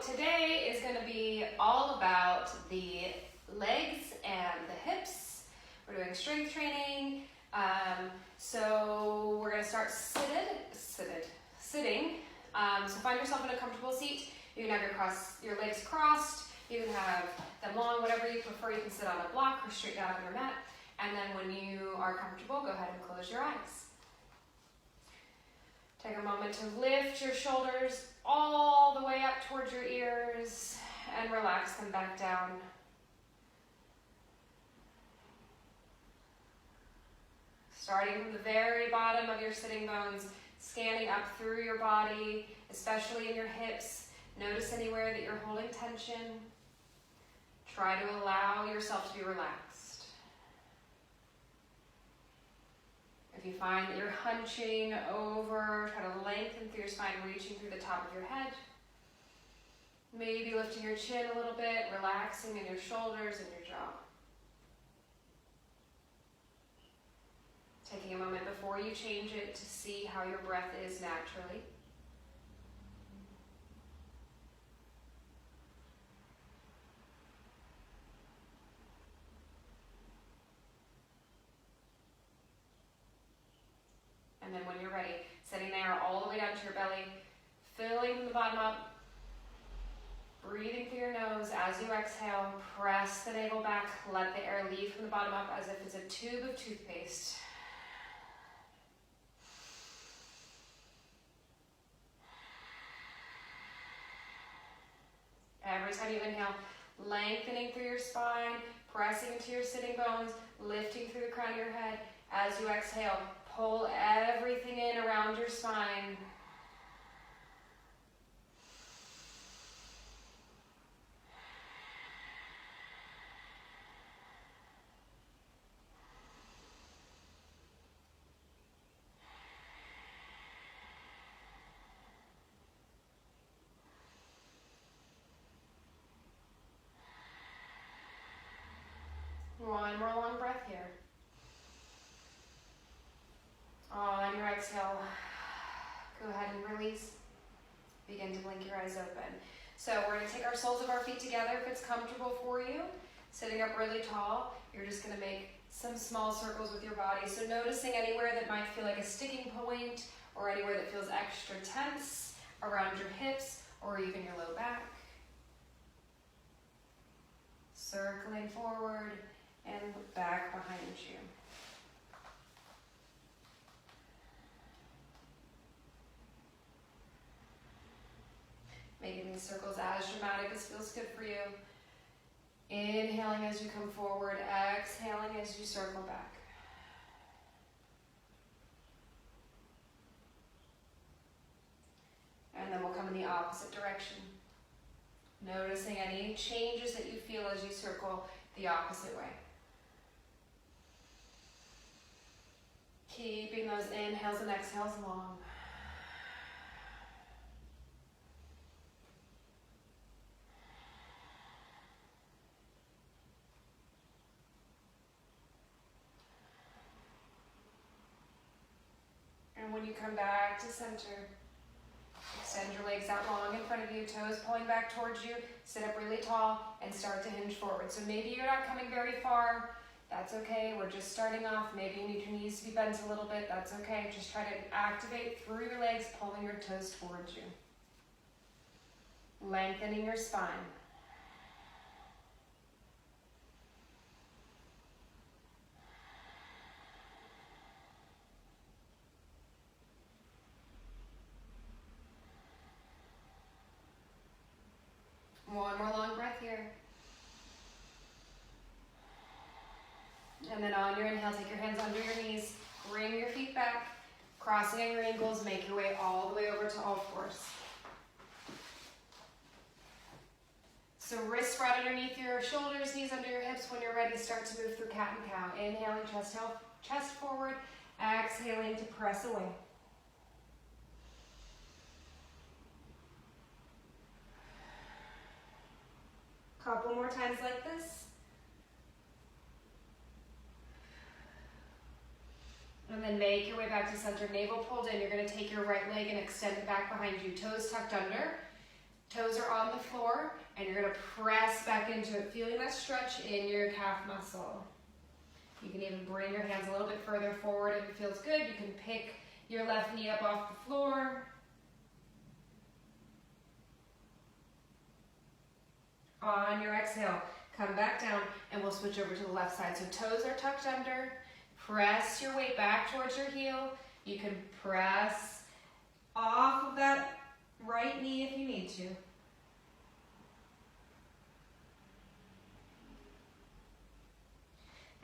today is going to be all about the legs and the hips. We're doing strength training. So we're going to start sitting. So find yourself in a comfortable seat. You can have your legs crossed. You can have them long, whatever you prefer. You can sit on a block or straight down on your mat. And then when you are comfortable, go ahead and close your eyes. Take a moment to lift your shoulders all the way up towards your ears and relax them back down. Starting from the very bottom of your sitting bones, scanning up through your body, especially in your hips. Notice anywhere that you're holding tension. Try to allow yourself to be relaxed. If you find that you're hunching over, try to lengthen through your spine, reaching through the top of your head. Maybe lifting your chin a little bit, relaxing in your shoulders and your jaw. Taking a moment before you change it to see how your breath is naturally. And then when you're ready, sitting there all the way down to your belly, filling the bottom up, breathing through your nose as you exhale, press the navel back, let the air leave from the bottom up as if it's a tube of toothpaste. Every time you inhale, lengthening through your spine, pressing into your sitting bones, lifting through the crown of your head. As you exhale, pull everything in around your spine. One more long breath here. On your exhale, go ahead and release. Begin to blink your eyes open. So we're going to take our soles of our feet together if it's comfortable for you. Sitting up really tall, you're just going to make some small circles with your body. So noticing anywhere that might feel like a sticking point or anywhere that feels extra tense around your hips or even your low back. Circling forward and back behind you. Making these circles as dramatic as feels good for you. Inhaling as you come forward, exhaling as you circle back. And then we'll come in the opposite direction. Noticing any changes that you feel as you circle the opposite way. Keeping those inhales and exhales long. And when you come back to center, extend your legs out long in front of you, toes pulling back towards you, sit up really tall, and start to hinge forward. So maybe you're not coming very far. That's okay, we're just starting off. Maybe you need your knees to be bent a little bit, that's okay. Just try to activate through your legs, pulling your toes towards you. Lengthening your spine. One more long breath here. And then on your inhale, take your hands under your knees, bring your feet back, crossing at your ankles, make your way all the way over to all fours. So wrists spread underneath your shoulders, knees under your hips. When you're ready, start to move through cat and cow. Inhaling, chest forward, exhaling to press away. Couple more times like this. And then make your way back to center, navel pulled in. You're going to take your right leg and extend it back behind you. Toes tucked under. Toes are on the floor, and you're gonna press back into it, feeling that stretch in your calf muscle. You can even bring your hands a little bit further forward if it feels good. You can pick your left knee up off the floor. On your exhale, come back down, and we'll switch over to the left side. So toes are tucked under. Press your weight back towards your heel. You can press off of that right knee if you need to.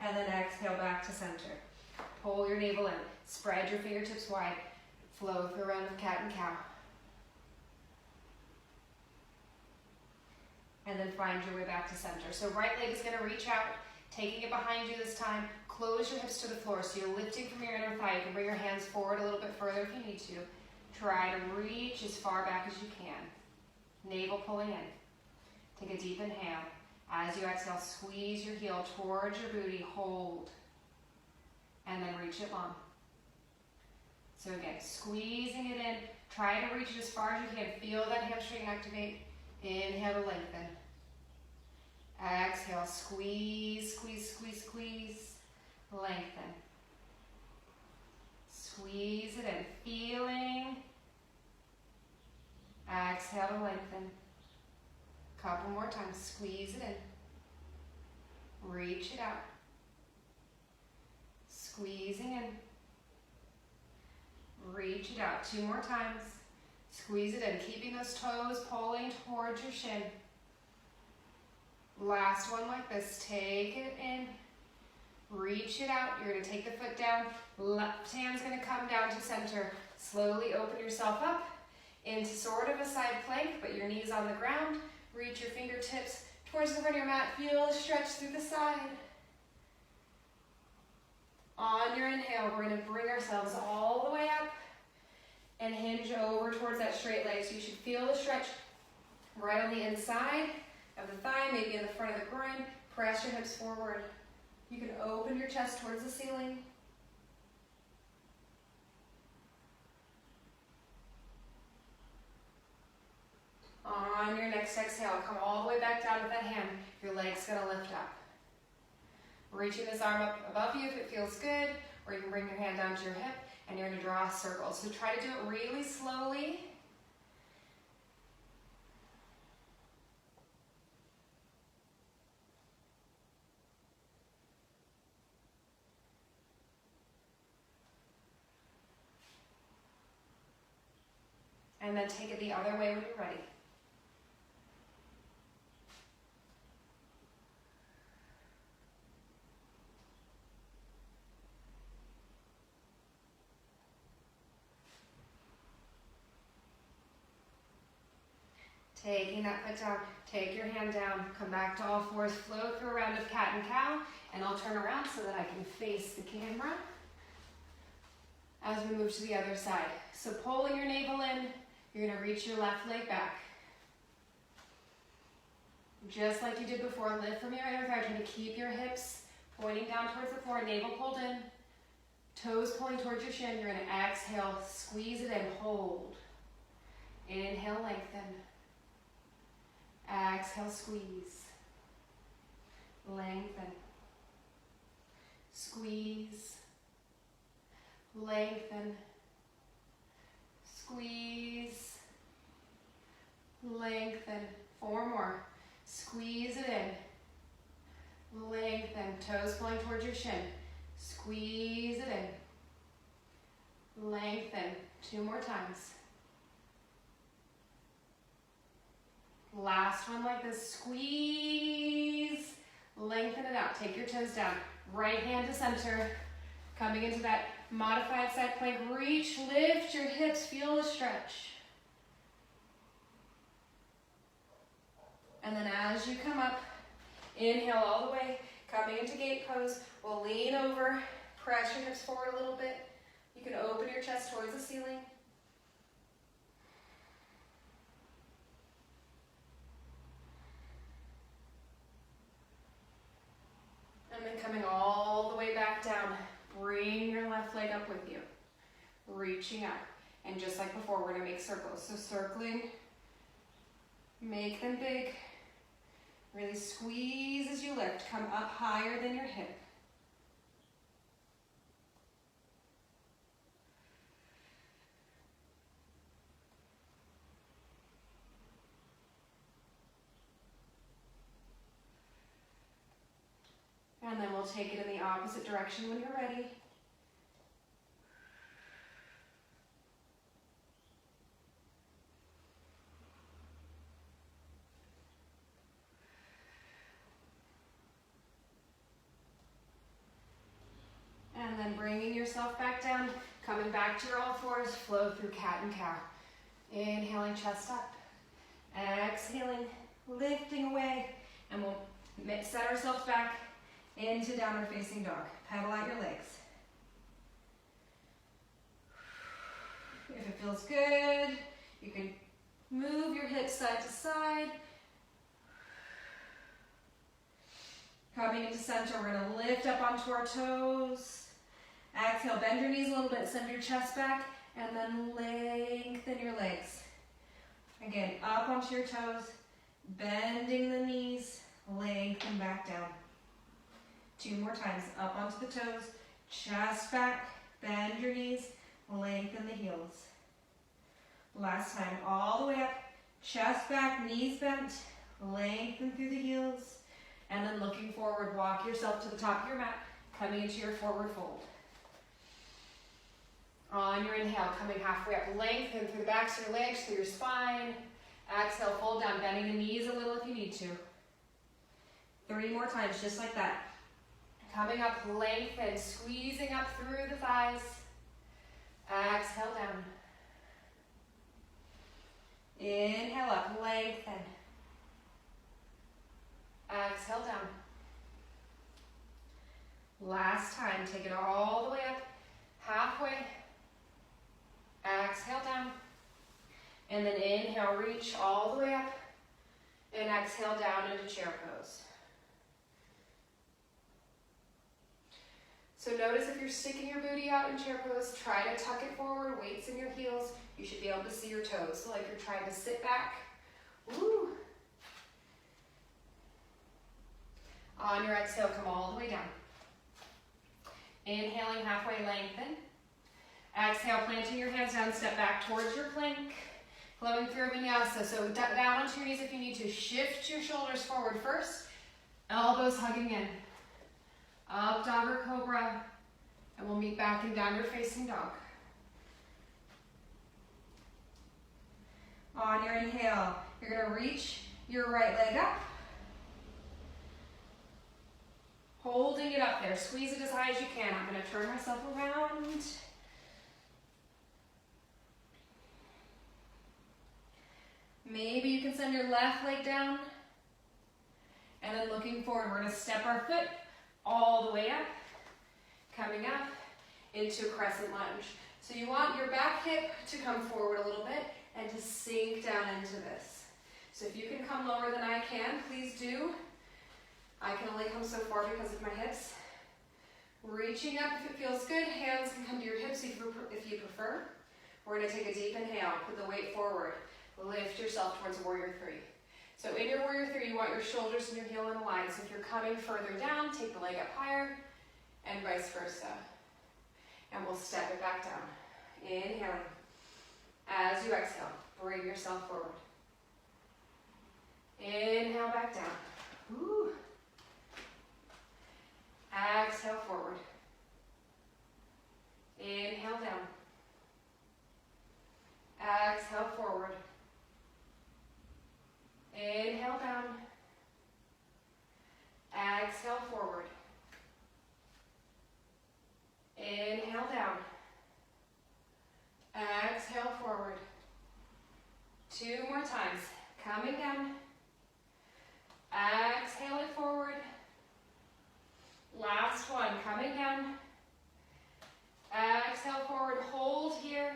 And then exhale back to center. Pull your navel in. Spread your fingertips wide. Flow through a round of cat and cow. And then find your way back to center. So right leg is going to reach out, taking it behind you this time. Close your hips to the floor. So you're lifting from your inner thigh. You can bring your hands forward a little bit further if you need to. Try to reach as far back as you can. Navel pulling in. Take a deep inhale. As you exhale, squeeze your heel towards your booty. Hold. And then reach it long. So again, squeezing it in. Try to reach it as far as you can. Feel that hamstring activate. Inhale to lengthen. Exhale, squeeze, squeeze, squeeze, squeeze. Lengthen. Squeeze it in. Feeling. Exhale to lengthen. Couple more times. Squeeze it in. Reach it out. Squeezing in. Reach it out. 2 more times. Squeeze it in, keeping those toes pulling towards your shin. Last one like this. Take it in. Reach it out. You're going to take the foot down. Left hand's going to come down to center. Slowly open yourself up into sort of a side plank, but your knees on the ground. Reach your fingertips towards the front of your mat. Feel the stretch through the side. On your inhale, we're going to bring ourselves all the way up and hinge over towards that straight leg. So you should feel the stretch right on the inside of the thigh, maybe in the front of the groin. Press your hips forward. You can open your chest towards the ceiling. On your next exhale, come all the way back down with that hand. Your leg's gonna lift up. Reaching this arm up above you if it feels good, or you can bring your hand down to your hip, and you're gonna draw a circle. So try to do it really slowly. And then take it the other way when you're ready. Taking that foot down, take your hand down, come back to all fours, flow through a round of cat and cow, and I'll turn around so that I can face the camera as we move to the other side. So pulling your navel in, you're gonna reach your left leg back. Just like you did before, lift from your inner thigh, trying to keep your hips pointing down towards the floor, navel pulled in, toes pulling towards your shin. You're gonna exhale, squeeze it in, hold. Inhale, lengthen. Exhale, squeeze. Lengthen. Squeeze. Lengthen. Squeeze. Lengthen. 4 more. Squeeze it in. Lengthen. Toes pulling towards your shin. Squeeze it in. Lengthen. 2 more times. Last one like this. Squeeze. Lengthen it out. Take your toes down. Right hand to center. Coming into that modified side plank. Reach, lift your hips. Feel the stretch. And then as you come up, inhale all the way. Coming into gate pose. We'll lean over. Press your hips forward a little bit. You can open your chest towards the ceiling. And then coming all the way back down, bring your left leg up with you. Reaching up. And just like before, we're gonna make circles. So circling Make them big. Really squeeze as you lift. Come up higher than your hip. And then we'll take it in the opposite direction when you're ready. And then bringing yourself back down, coming back to your all fours, flow through cat and cow. Inhaling, chest up. Exhaling, lifting away. And we'll set ourselves back into downward facing dog. Pedal out your legs. If it feels good, you can move your hips side to side. Coming into center, we're gonna lift up onto our toes. Exhale, bend your knees a little bit, send your chest back, and then lengthen your legs. Again, up onto your toes, bending the knees, lengthen back down. 2 more times, up onto the toes, chest back, bend your knees, lengthen the heels. Last time, all the way up, chest back, knees bent, lengthen through the heels, and then looking forward, walk yourself to the top of your mat, coming into your forward fold. On your inhale, coming halfway up, lengthen through the backs of your legs, through your spine. Exhale, fold down, bending the knees a little if you need to. 3 more times, just like that. Coming up, lengthen, squeezing up through the thighs. Exhale down. Inhale up, lengthen. Exhale down. Last time, take it all the way up, halfway. Exhale down. And then inhale, reach all the way up. And exhale down into chair pose. So notice if you're sticking your booty out in chair pose, try to tuck it forward, weights in your heels. You should be able to see your toes. So like you're trying to sit back. Woo. On your exhale, come all the way down. Inhaling, halfway lengthen. Exhale, planting your hands down, step back towards your plank. Flowing through a vinyasa. So down onto your knees if you need to. Shift your shoulders forward first. Elbows hugging in. Up dog or cobra. And we'll meet back in downward facing dog. On your inhale, you're going to reach your right leg up. Holding it up there. Squeeze it as high as you can. I'm going to turn myself around. Maybe you can send your left leg down. And then looking forward, we're going to step our foot all the way up. Coming up into a crescent lunge. So you want your back hip to come forward a little bit and to sink down into this. So if you can come lower than I can, please do. I can only come so far because of my hips. Reaching up if it feels good. Hands can come to your hips if you prefer. We're going to take a deep inhale. Put the weight forward. Lift yourself towards warrior 3. So in your warrior 3, you want your shoulders and your heel in a line. So if you're coming further down, take the leg up higher, and vice versa. And we'll step it back down. Inhaling. As you exhale, bring yourself forward. Inhale back down. Woo. Exhale forward. Inhale down. Exhale forward. Inhale down. Exhale forward. Inhale down. Exhale forward. 2 more times. Coming down. Exhale it forward. Last one. Coming down. Exhale forward. Hold here.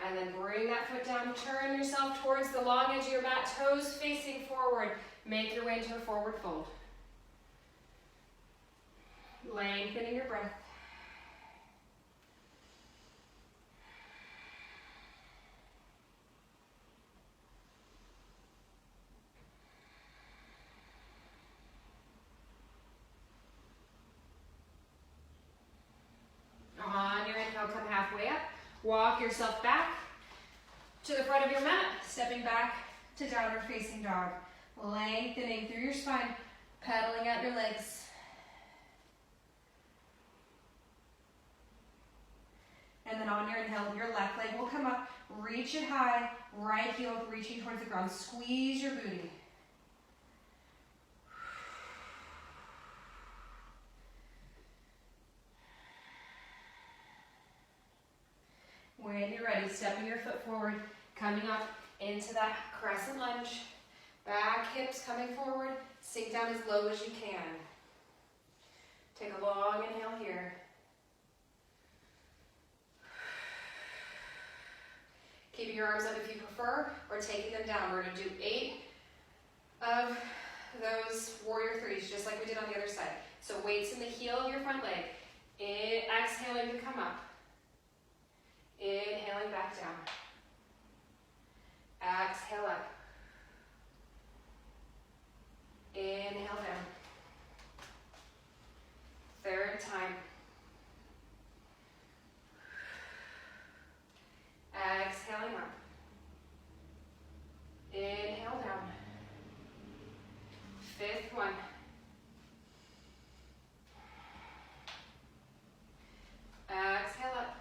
And then bring that foot down. Turn yourself towards the long edge of your mat. Toes facing forward. Make your way into a forward fold. Lengthening your breath. walk yourself back to the front of your mat, stepping back to downward facing dog. Lengthening through your spine, pedaling out your legs. And then on your inhale, your left leg will come up, reach it high, right heel reaching towards the ground. Squeeze your booty. When you're ready, stepping your foot forward, coming up into that crescent lunge. Back hips coming forward, sink down as low as you can. Take a long inhale here. Keeping your arms up if you prefer, or taking them down. We're going to do 8 of those warrior threes, just like we did on the other side. So weights in the heel of your front leg. Exhaling to come up. Inhaling back down. Exhale up. Inhale down. Third time. Exhaling up. Inhale down. Fifth one. Exhale up.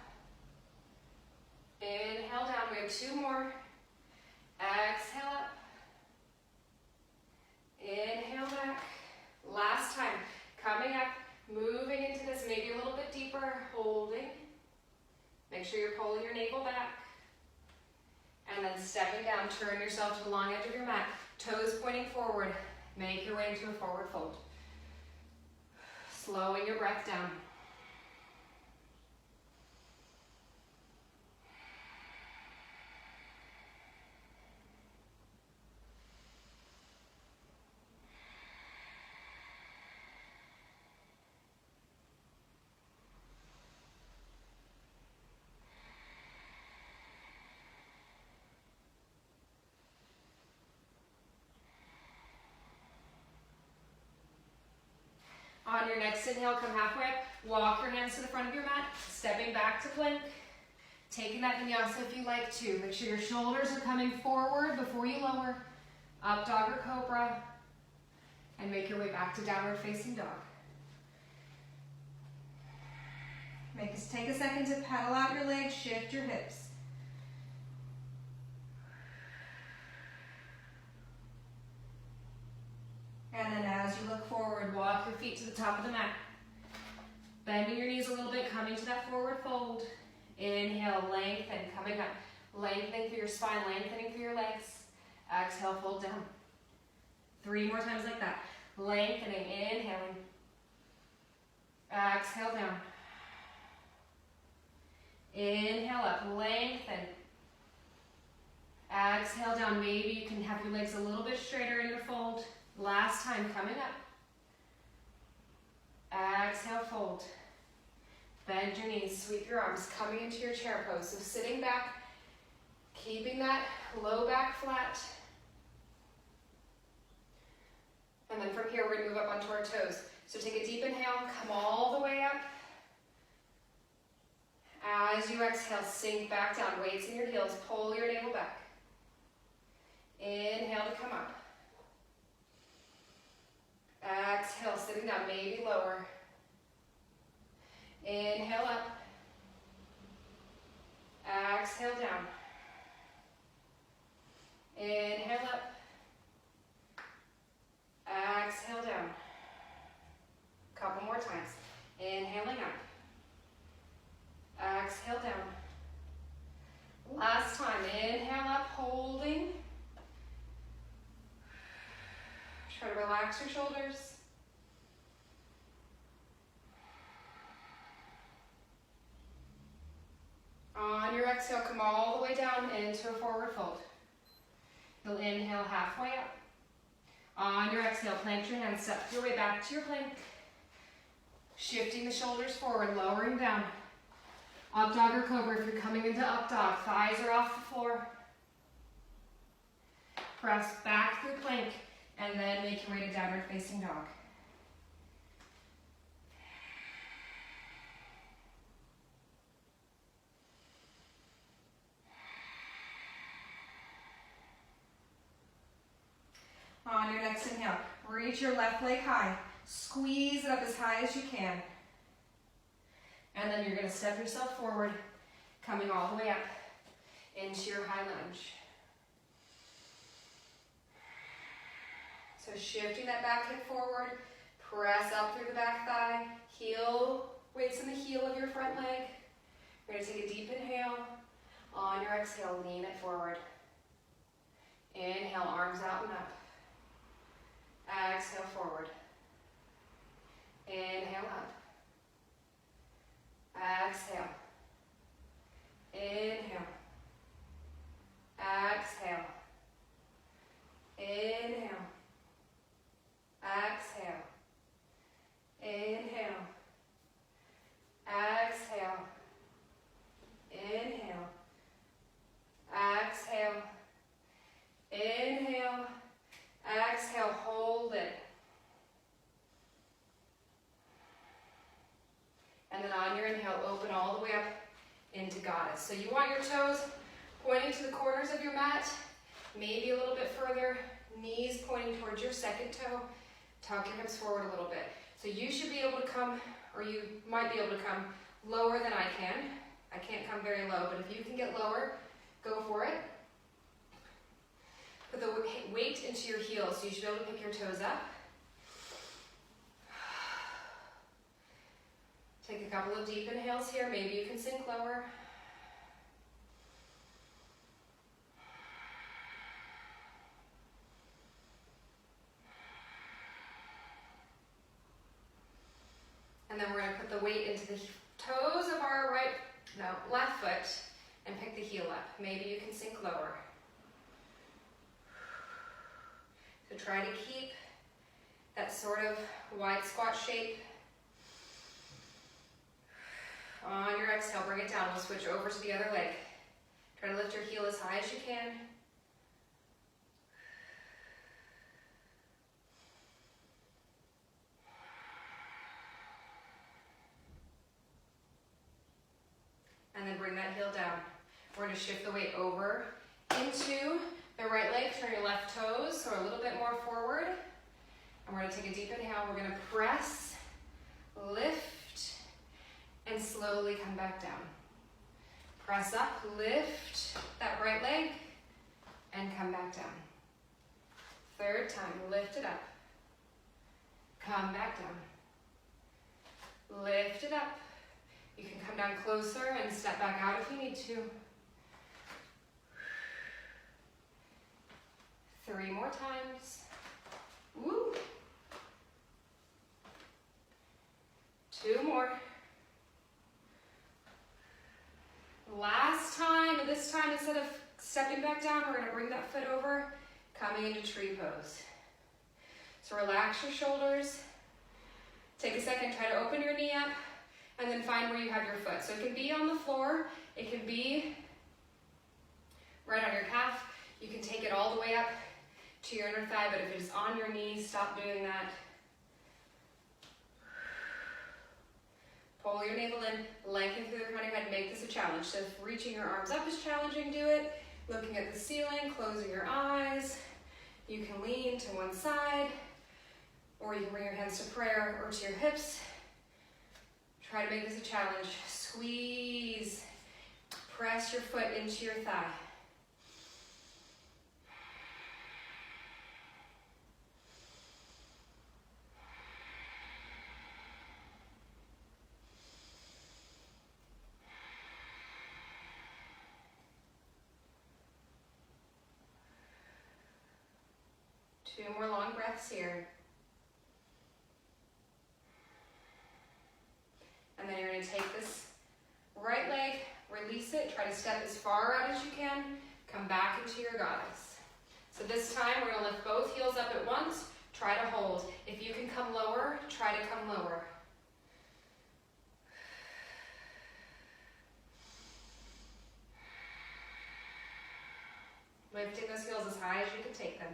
Inhale down. We have 2 more. Exhale up. Inhale back. Last time. Coming up, moving into this maybe a little bit deeper, holding. Make sure you're pulling your navel back. And then stepping down, turn yourself to the long edge of your mat. Toes pointing forward. Make your way into a forward fold. Slowing your breath down. On your next inhale, come halfway up. Walk your hands to the front of your mat, stepping back to plank. Taking that vinyasa if you like to. Make sure your shoulders are coming forward before you lower. Up dog or cobra. And make your way back to downward facing dog. Take a second to pedal out your legs, shift your hips. And then as you look forward, walk your feet to the top of the mat. Bending your knees a little bit, coming to that forward fold. Inhale, lengthen, coming up. Lengthening through your spine, lengthening through your legs. Exhale, fold down. 3 more times like that. Lengthening, inhaling. Exhale down. Inhale up, lengthen. Exhale down. Maybe you can have your legs a little bit straighter in your fold. Last time, coming up. Exhale, fold. Bend your knees, sweep your arms, coming into your chair pose. So sitting back, keeping that low back flat. And then from here, we're gonna move up onto our toes. So take a deep inhale, come all the way up. As you exhale, sink back down, weights in your heels, pull your navel back. Inhale to come up. Exhale, sitting down, maybe lower. Inhale up. Exhale down. Inhale up. Exhale down. Couple more times. Inhaling up. Exhale down. Last time. Inhale up, holding. Try to relax your shoulders. On your exhale, come all the way down into a forward fold. You'll inhale halfway up. On your exhale, plant your hands, step your way back to your plank. Shifting the shoulders forward, lowering down. Up dog or cobra if you're coming into up dog. Thighs are off the floor. Press back through plank. And then make your way to downward facing dog. On your next inhale, reach your left leg high. Squeeze it up as high as you can. And then you're going to step yourself forward, coming all the way up into your high lunge. So shifting that back hip forward, press up through the back thigh, heel, weights in the heel of your front leg. You're going to take a deep inhale. On your exhale, lean it forward. Inhale, arms out and up. Exhale, forward. Inhale, up. Exhale. Inhale. Exhale. Inhale. Exhale. Inhale. Exhale. Inhale. Exhale. Inhale. Exhale. Hold it. And then on your inhale, open all the way up into goddess. So you want your toes pointing to the corners of your mat, maybe a little bit further, knees pointing towards your second toe. Tuck your hips forward a little bit. So you should be able to come, or you might be able to come lower than I can. I can't come very low, but if you can get lower, go for it. Put the weight into your heels, so you should be able to pick your toes up. Take a couple of deep inhales here. Maybe you can sink lower. And then we're going to put the weight into the toes of our left foot and pick the heel up. Maybe you can sink lower. So try to keep that sort of wide squat shape. On your exhale, bring it down. We'll switch over to the other leg. Try to lift your heel as high as you can. And then bring that heel down. We're going to shift the weight over into the right leg. Turn your left toes so a little bit more forward. And we're going to take a deep inhale. We're going to press, lift, and slowly come back down. Press up, lift that right leg, and come back down. Third time, lift it up. Come back down. Lift it up. You can come down closer and step back out if you need to. 3 more times. Woo. 2 more. Last time, and this time instead of stepping back down, we're going to bring that foot over, coming into tree pose. So relax your shoulders. Take a second, try to open your knee up, and then find where you have your foot. So it can be on the floor, it can be right on your calf. You can take it all the way up to your inner thigh, but if it is on your knee, stop doing that. Pull your navel in, lengthen through the crown of your head, make this a challenge. So if reaching your arms up is challenging, do it. Looking at the ceiling, closing your eyes. You can lean to one side, or you can bring your hands to prayer or to your hips. Try to make this a challenge. Squeeze, press your foot into your thigh. Two more long breaths here. And then you're going to take this right leg, release it, try to step as far out as you can, come back into your goddess. So this time we're going to lift both heels up at once, try to hold. If you can come lower, try to come lower. Lifting those heels as high as you can take them.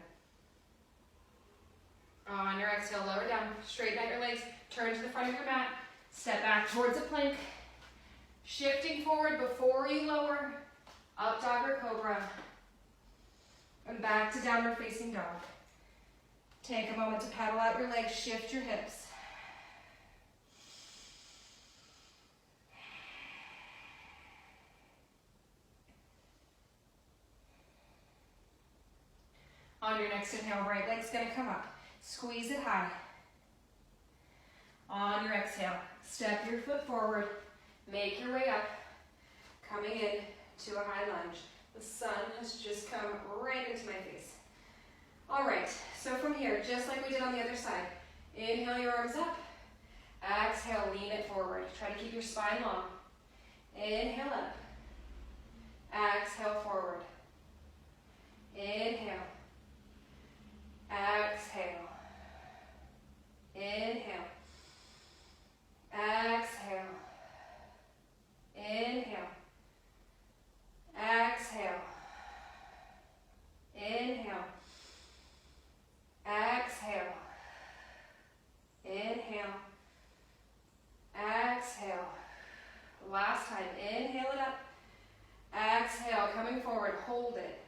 On your exhale, lower down, straighten out your legs, turn to the front of your mat, step back towards a plank, shifting forward before you lower, up dog or cobra, and back to downward facing dog. Take a moment to paddle out your legs, shift your hips. On your next inhale, right leg's gonna come up. Squeeze it high. On your exhale, step your foot forward, make your way up, coming in to a high lunge. The sun has just come right into my face. All right, so from here, just like we did on the other side, inhale your arms up, exhale, lean it forward. Try to keep your spine long. Inhale up, exhale forward. Inhale, exhale, inhale, exhale, inhale, exhale, inhale, exhale, inhale, exhale. Last time, inhale it up, exhale, coming forward, hold it.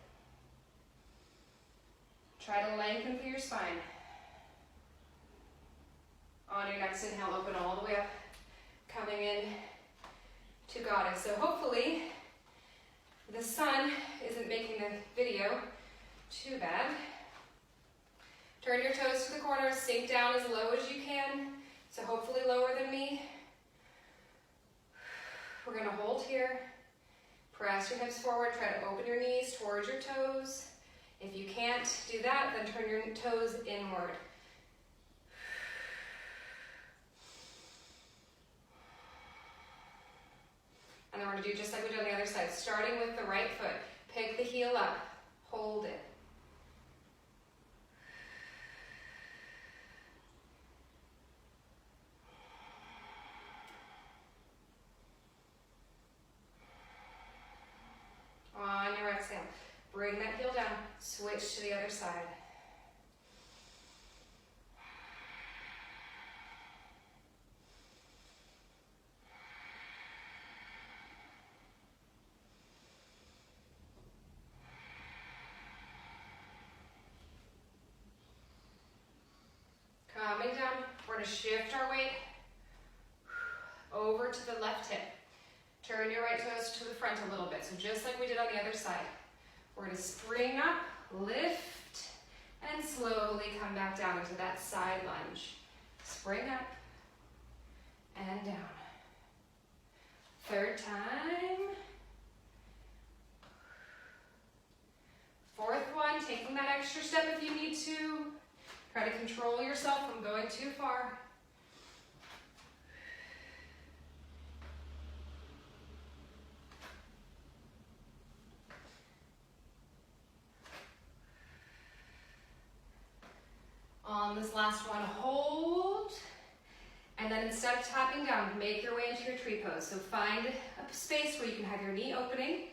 Try to lengthen through your spine. On your next inhale, open all the way up, coming in to goddess. So hopefully the sun isn't making the video too bad. Turn your toes to the corners, sink down as low as you can. So hopefully lower than me. We're gonna hold here. Press your hips forward, try to open your knees towards your toes. If you can't do that, then turn your toes inward. And then we're gonna do just like we did on the other side, starting with the right foot. Pick the heel up, hold it. On your exhale, bring that heel down, switch to the other side. Coming down, we're going to shift our weight over to the left hip. Turn your right toes to the front a little bit. So just like we did on the other side. We're going to spring up, lift, and slowly come back down into that side lunge. Spring up and down. Third time. Fourth one, taking that extra step if you need to. Try to control yourself from going too far. On this last one, hold, and then instead of tapping down, make your way into your tree pose. So find a space where you can have your knee opening,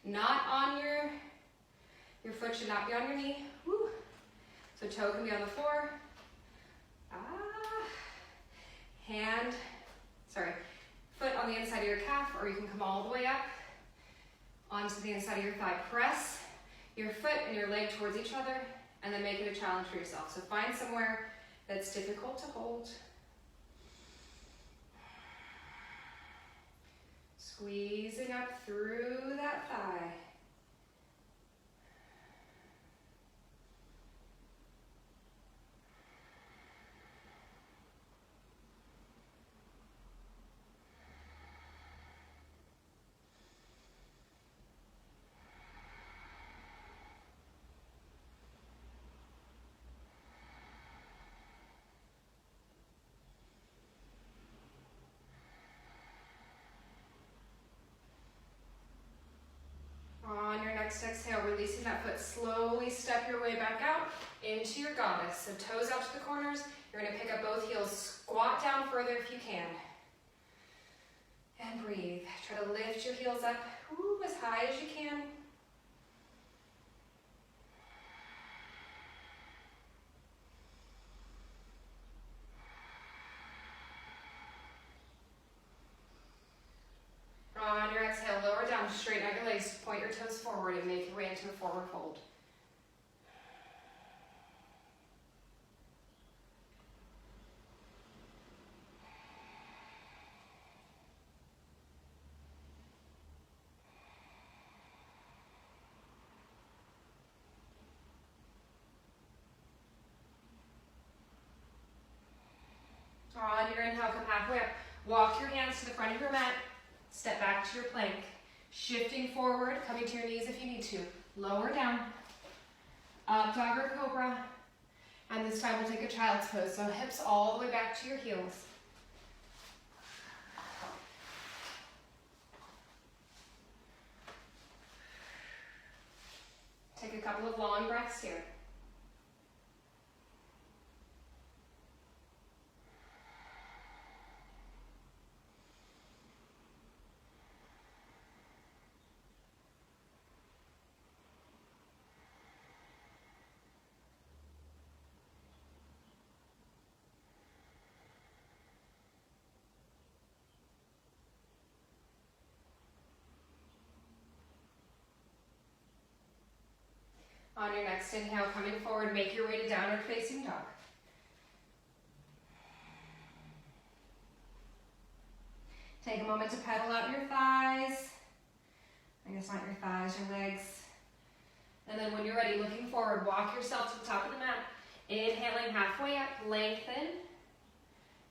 not on your foot should not be on your knee. Woo. So toe can be on the floor. Foot on the inside of your calf, or you can come all the way up onto the inside of your thigh. Press your foot and your leg towards each other, and then make it a challenge for yourself. So find somewhere that's difficult to hold. Squeezing up through that thigh. On your next exhale, releasing that foot, slowly step your way back out into your goddess. So toes out to the corners. You're going to pick up both heels, squat down further if you can. And breathe. Try to lift your heels up as high as you can. On your exhale, lower down, straighten out your legs, point your toes forward and make your way into a forward fold. Walk your hands to the front of your mat. Step back to your plank. Shifting forward, coming to your knees if you need to. Lower down. Up dog or cobra. And this time we'll take a child's pose. So hips all the way back to your heels. Take a couple of long breaths here. On your next inhale, coming forward, make your way to downward facing dog. Take a moment to pedal out your thighs. I guess not your thighs, your legs. And then when you're ready, looking forward, walk yourself to the top of the mat. Inhaling halfway up, lengthen.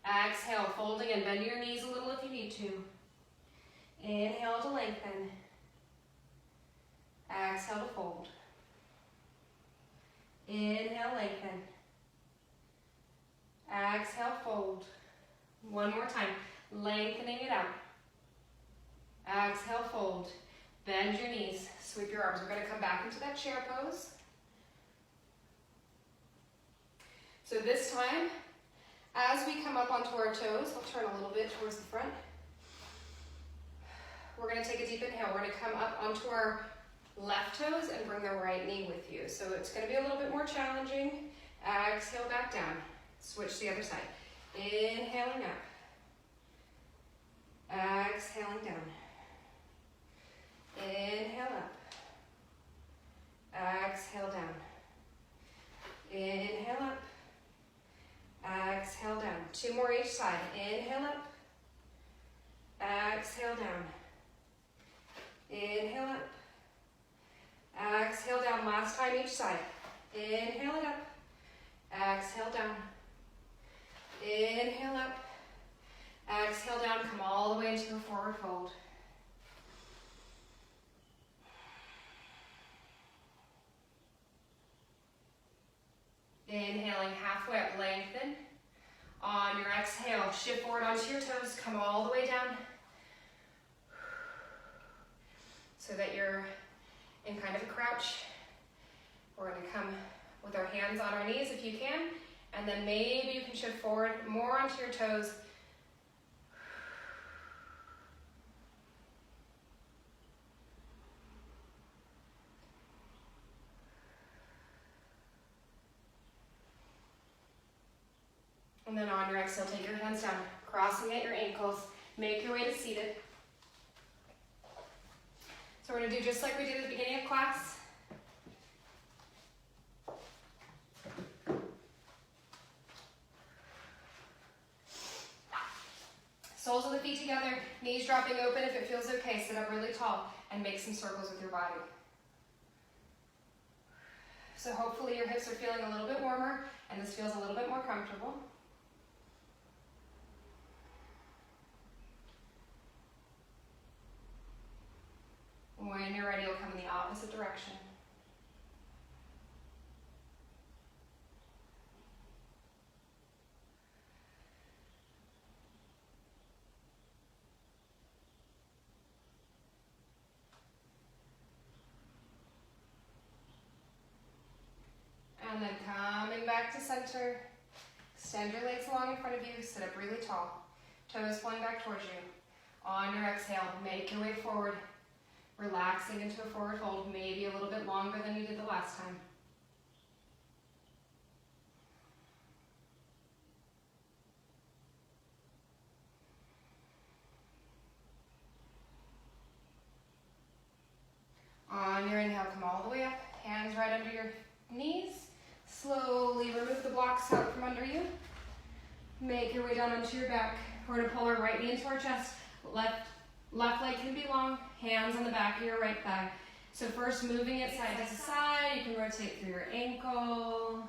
Exhale, folding and bend your knees a little if you need to. Inhale to lengthen. Exhale to fold. Inhale, lengthen. Exhale, fold. One more time, lengthening it out. Exhale, fold. Bend your knees, sweep your arms. We're going to come back into that chair pose. So this time, as we come up onto our toes, I'll turn a little bit towards the front. We're going to take a deep inhale. We're going to come up onto our left toes and bring the right knee with you. So it's going to be a little bit more challenging. Exhale back down. Switch to the other side. Inhaling up. Exhaling down. Inhale up. Exhale down. Inhale up. Exhale down. Two more each side. Inhale up. Exhale down. Inhale up. Exhale down, last time each side. Inhale it up. Exhale down. Inhale up. Exhale down, come all the way into a forward fold. Inhaling halfway up, lengthen. On your exhale, shift forward onto your toes, come all the way down. So that you're in kind of a crouch. We're going to come with our hands on our knees if you can, and then maybe you can shift forward more onto your toes. And then on your exhale, take your hands down, crossing at your ankles, make your way to seated. So we're going to do just like we did at the beginning of class. Soles of the feet together, knees dropping open if it feels okay. Sit up really tall and make some circles with your body. So hopefully your hips are feeling a little bit warmer and this feels a little bit more comfortable. When you're ready, you'll come in the opposite direction. And then coming back to center. Extend your legs long in front of you. Sit up really tall. Toes pulling back towards you. On your exhale, make your way forward. Relaxing into a forward fold, maybe a little bit longer than you did the last time. On your inhale, come all the way up, hands right under your knees. Slowly remove the blocks out from under you. Make your way down onto your back. We're going to pull our right knee into our chest. Left leg can be long, hands on the back of your right thigh. So first moving it side to side, you can rotate through your ankle.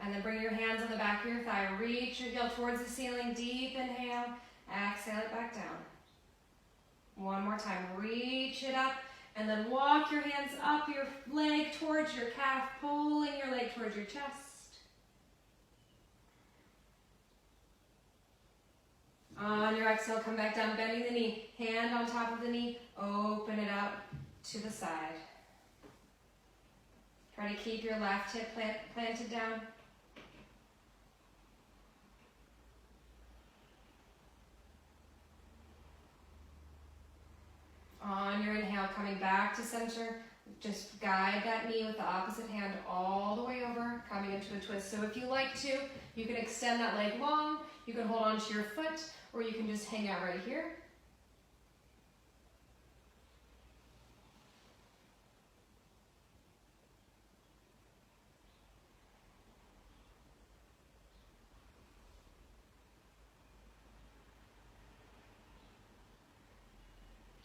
And then bring your hands on the back of your thigh. Reach your heel towards the ceiling. Deep inhale. Exhale it back down. One more time. Reach it up. And then walk your hands up your leg towards your calf. Pulling your leg towards your chest. On your exhale, come back down, bending the knee. Hand on top of the knee. Open it up to the side. Try to keep your left hip planted down. On your inhale, coming back to center, just guide that knee with the opposite hand all the way over, coming into a twist. So if you like to, you can extend that leg long, you can hold on to your foot, or you can just hang out right here.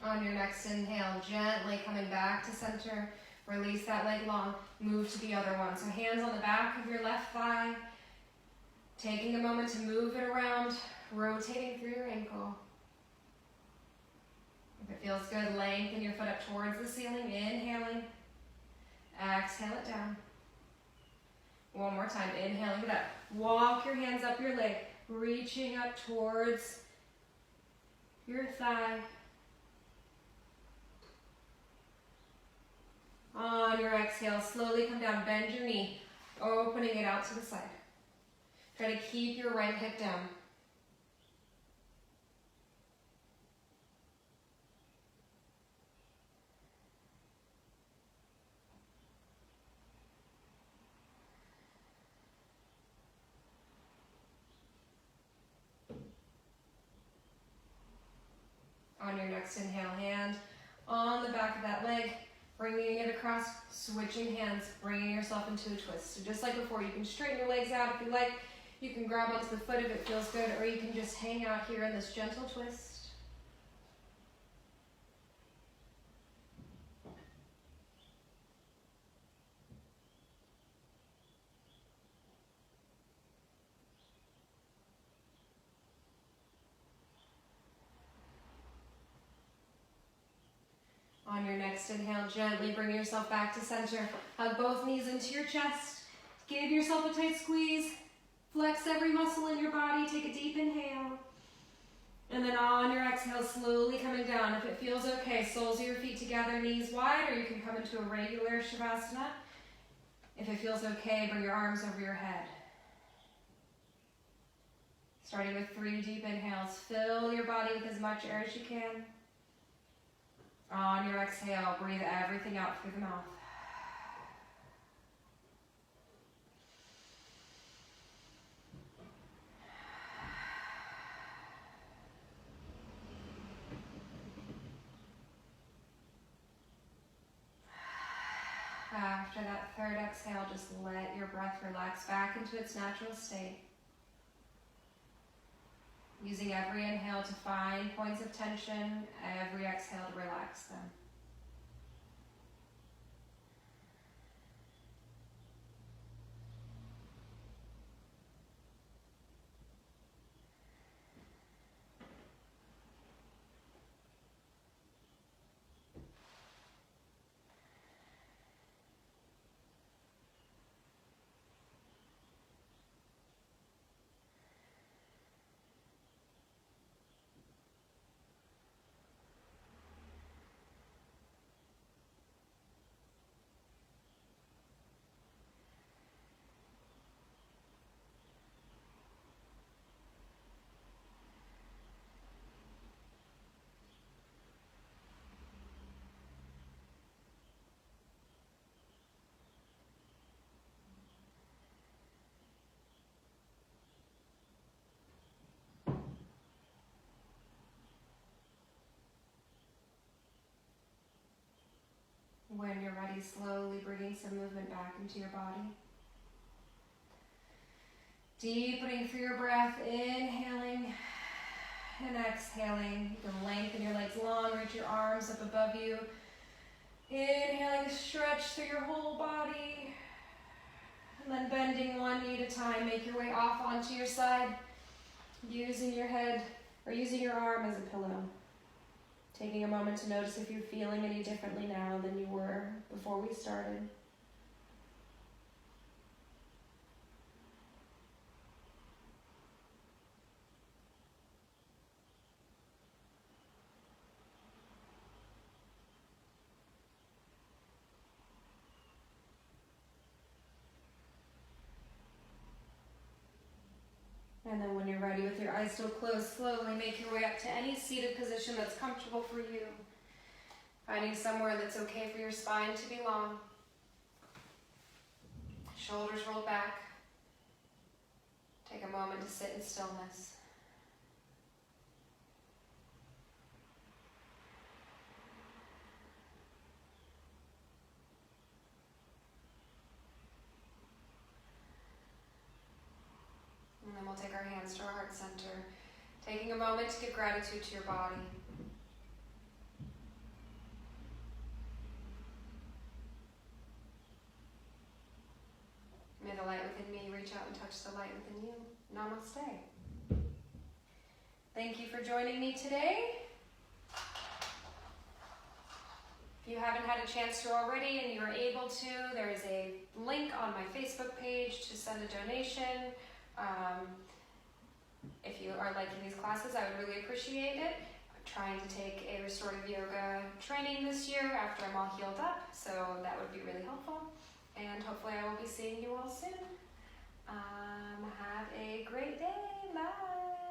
On your next inhale, gently coming back to center, release that leg long, move to the other one. So hands on the back of your left thigh, taking a moment to move it around, rotating through your ankle. If it feels good, lengthen your foot up towards the ceiling, inhaling, exhale it down. One more time, inhaling it up. Walk your hands up your leg, reaching up towards your thigh. On your exhale, slowly come down, bend your knee, opening it out to the side. Try to keep your right hip down. On your next inhale, hand on the back of that leg, bringing it across, switching hands, bringing yourself into a twist. So just like before, you can straighten your legs out if you like. You can grab onto the foot if it feels good, or you can just hang out here in this gentle twist. On your next inhale, gently bring yourself back to center. Hug both knees into your chest. Give yourself a tight squeeze. Flex every muscle in your body. Take a deep inhale. And then on your exhale, slowly coming down. If it feels okay, soles of your feet together, knees wide, or you can come into a regular Shavasana. If it feels okay, bring your arms over your head. Starting with 3 deep inhales. Fill your body with as much air as you can. On your exhale, breathe everything out through the mouth. After that third exhale, just let your breath relax back into its natural state. Using every inhale to find points of tension, every exhale to relax them. When you're ready, slowly bringing some movement back into your body. Deepening through your breath, inhaling and exhaling. You can lengthen your legs long, reach your arms up above you. Inhaling, stretch through your whole body. And then bending one knee at a time, make your way off onto your side, using your head or using your arm as a pillow. Taking a moment to notice if you're feeling any differently now than you were before we started. And then when you're ready with your eyes still closed, slowly make your way up to any seated position that's comfortable for you. Finding somewhere that's okay for your spine to be long. Shoulders rolled back. Take a moment to sit in stillness. And then we'll take our hands to our heart center, taking a moment to give gratitude to your body. May the light within me reach out and touch the light within you. Namaste. Thank you for joining me today. If you haven't had a chance to already and you're able to, there is a link on my Facebook page to send a donation. If you are liking these classes, I would really appreciate it. I'm trying to take a restorative yoga training this year after I'm all healed up, so that would be really helpful. And hopefully I will be seeing you all soon. Have a great day. Bye.